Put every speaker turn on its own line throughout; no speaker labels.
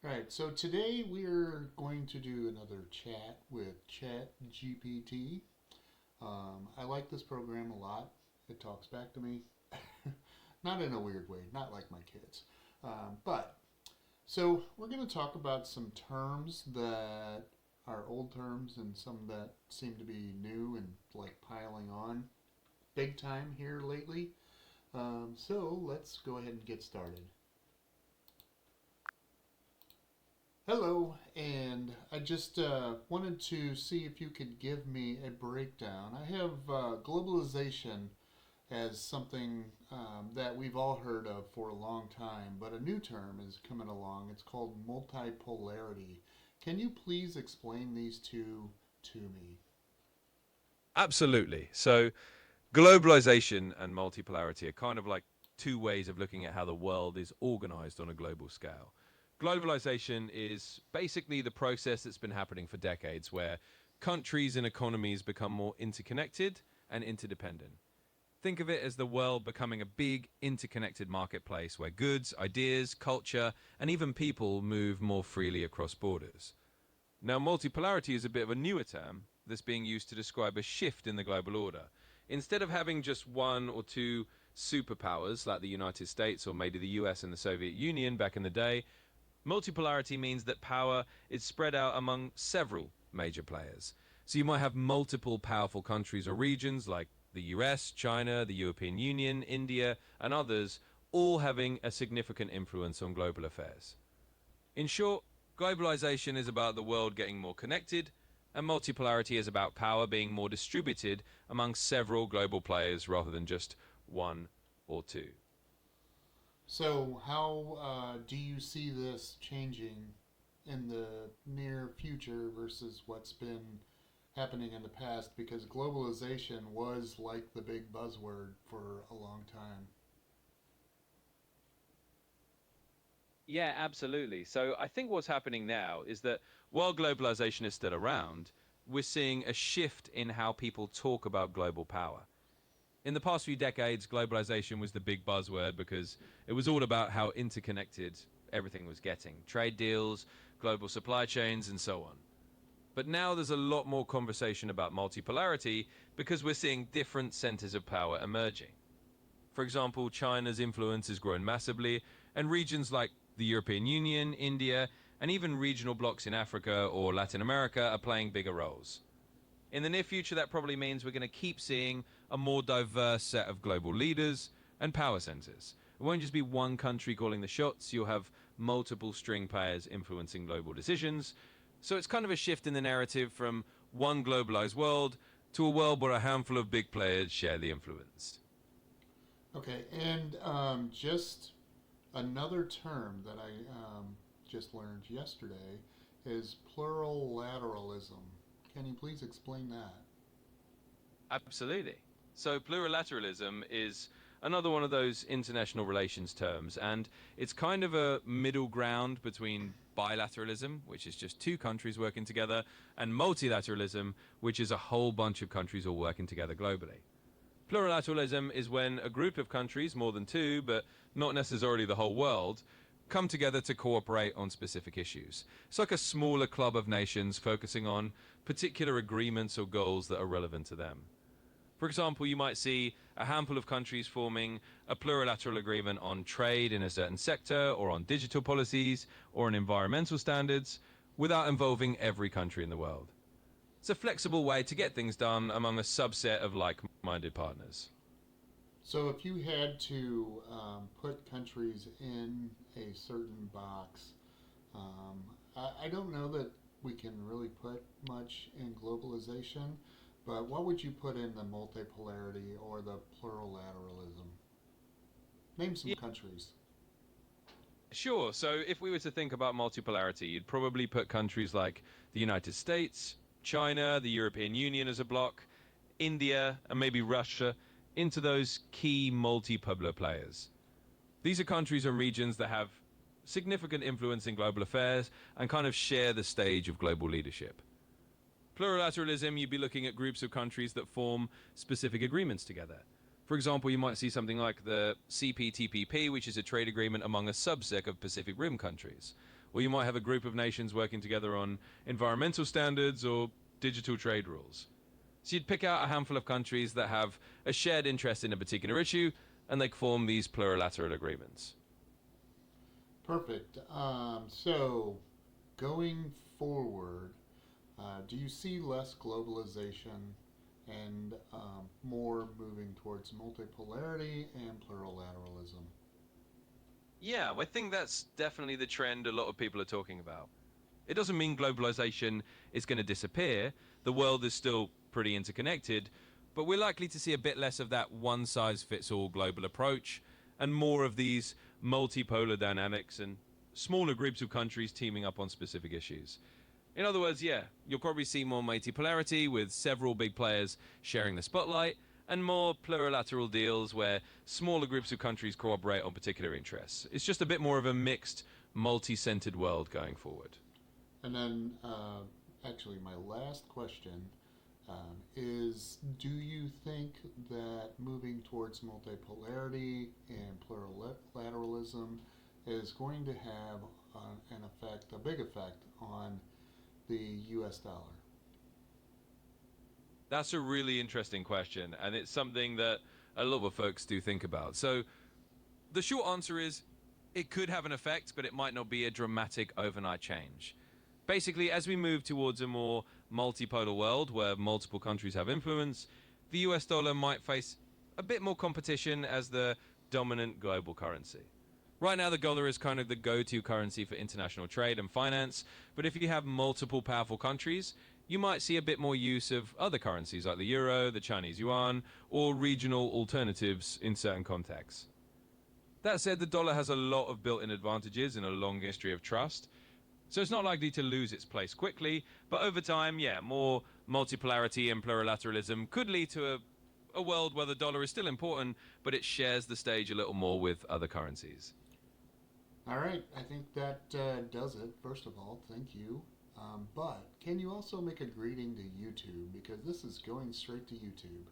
Right, so today we're going to do another chat with Chat GPT. I like this program a lot. It talks back to me, not in a weird way, not like my kids. But so we're going to talk about some terms that are old terms and some that seem to be new and like piling on big time here lately. So let's go ahead and get started. Hello, and I just wanted to see if you could give me a breakdown. I have globalization as something that we've all heard of for a long time, but a new term is coming along. It's called multipolarity. Can you please explain these two to me?
Absolutely. So, globalization and multipolarity are kind of like two ways of looking at how the world is organized on a global scale. Globalization is basically the process that's been happening for decades where countries and economies become more interconnected and interdependent. Think of it as the world becoming a big interconnected marketplace where goods, ideas, culture, and even people move more freely across borders. Now, multipolarity is a bit of a newer term that's being used to describe a shift in the global order. Instead of having just one or two superpowers like the United States or maybe the US and the Soviet Union back in the day, multipolarity means that power is spread out among several major players. So you might have multiple powerful countries or regions like the US, China, the European Union, India, and others, all having a significant influence on global affairs. In short, globalization is about the world getting more connected, and multipolarity is about power being more distributed among several global players rather than just one or two.
So, how do you see this changing in the near future versus what's been happening in the past? Because globalization was like the big buzzword for a long time.
Yeah, absolutely. So I think what's happening now is that while globalization is still around, we're seeing a shift in how people talk about global power. In the past few decades, globalization was the big buzzword because it was all about how interconnected everything was getting trade deals, global supply chains, and so on. But now there's a lot more conversation about multipolarity because we're seeing different centers of power emerging. For example, China's influence has grown massively, and regions like the European Union, India, and even regional blocs in Africa or Latin America are playing bigger roles. In the near future, that probably means we're going to keep seeing a more diverse set of global leaders and power centers. It won't just be one country calling the shots, you'll have multiple string players influencing global decisions. So it's kind of a shift in the narrative from one globalized world to a world where a handful of big players share the influence.
Okay, and just another term that I just learned yesterday is plurilateralism. Can you please explain that?
Absolutely. So plurilateralism is another one of those international relations terms, and it's kind of a middle ground between bilateralism, which is just two countries working together, and multilateralism, which is a whole bunch of countries all working together globally. Plurilateralism is when a group of countries, more than two, but not necessarily the whole world, come together to cooperate on specific issues. It's like a smaller club of nations focusing on particular agreements or goals that are relevant to them. For example, you might see a handful of countries forming a plurilateral agreement on trade in a certain sector, or on digital policies, or on environmental standards, without involving every country in the world. It's a flexible way to get things done among a subset of like minded partners.
So, if you had to put countries in a certain box, um, I don't know that we can really put much in globalization, but what would you put in the multipolarity or the plurilateralism? Name some
Yeah,
countries.
sure. So if we were to think about multipolarity, you'd probably put countries like the United States, China, the European Union as a bloc, India, and maybe Russia into those key multipolar players. These are countries and regions that have significant influence in global affairs and kind of share the stage of global leadership. Plurilateralism, you'd be looking at groups of countries that form specific agreements together. For example, you might see something like the CPTPP, which is a trade agreement among a subset of Pacific Rim countries, Or you might have a group of nations working together on environmental standards or digital trade rules. So you'd pick out a handful of countries that have a shared interest in a particular issue, and they form these plurilateral agreements.
Perfect. So, going forward, do you see less globalization and more moving towards multipolarity and plurilateralism?
Yeah, I think that's definitely the trend a lot of people are talking about. It doesn't mean globalization is going to disappear. The world is still pretty interconnected, but we're likely to see a bit less of that one size fits all global approach and more of these multipolar dynamics and smaller groups of countries teaming up on specific issues. In other words, yeah, you'll probably see more multipolarity with several big players sharing the spotlight and more plurilateral deals where smaller groups of countries cooperate on particular interests. It's just a bit more of a mixed, multi-centered world going forward.
And then, actually, my last question is do you think that moving towards multipolarity and plurilateralism is going to have an effect, a big effect, on the US dollar?
That's a really interesting question, and it's something that a lot of folks do think about. So, the short answer is it could have an effect, but it might not be a dramatic overnight change. Basically, as we move towards a more multipolar world where multiple countries have influence, the US dollar might face a bit more competition as the dominant global currency. Right now, the dollar is kind of the go to currency for international trade and finance, but if you have multiple powerful countries, you might see a bit more use of other currencies like the euro, the Chinese yuan, or regional alternatives in certain contexts. That said, the dollar has a lot of built in advantages and a long history of trust, so it's not likely to lose its place quickly, but over time, yeah, more multipolarity and plurilateralism could lead to a world where the dollar is still important, but it shares the stage a little more with other currencies.
All right, I think that does it. First of all, thank you. But can you also make a greeting to YouTube? Because this is going straight to YouTube.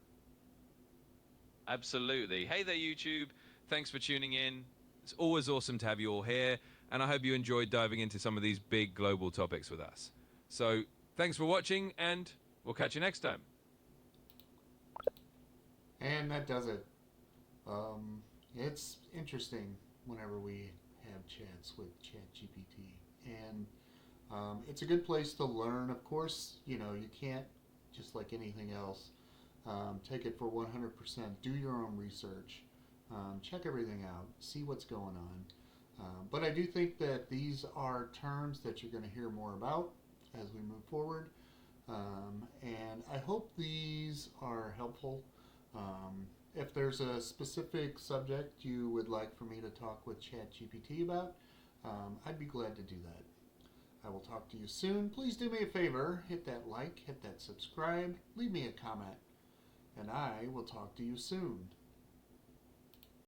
Absolutely. Hey there, YouTube. Thanks for tuning in. It's always awesome to have you all here, and I hope you enjoyed diving into some of these big global topics with us. So, thanks for watching, and we'll catch you next time.
And that does it. It's interesting whenever we have chats with ChatGPT. And it's a good place to learn. Of course, you can't, just like anything else, take it for 100%. Do your own research. Check everything out. See what's going on. But I do think that these are terms that you're going to hear more about as we move forward. And I hope these are helpful. If there's a specific subject you would like for me to talk with ChatGPT about, I'd be glad to do that. I will talk to you soon. Please do me a favor, hit that like, hit that subscribe, leave me a comment, and I will talk to you soon.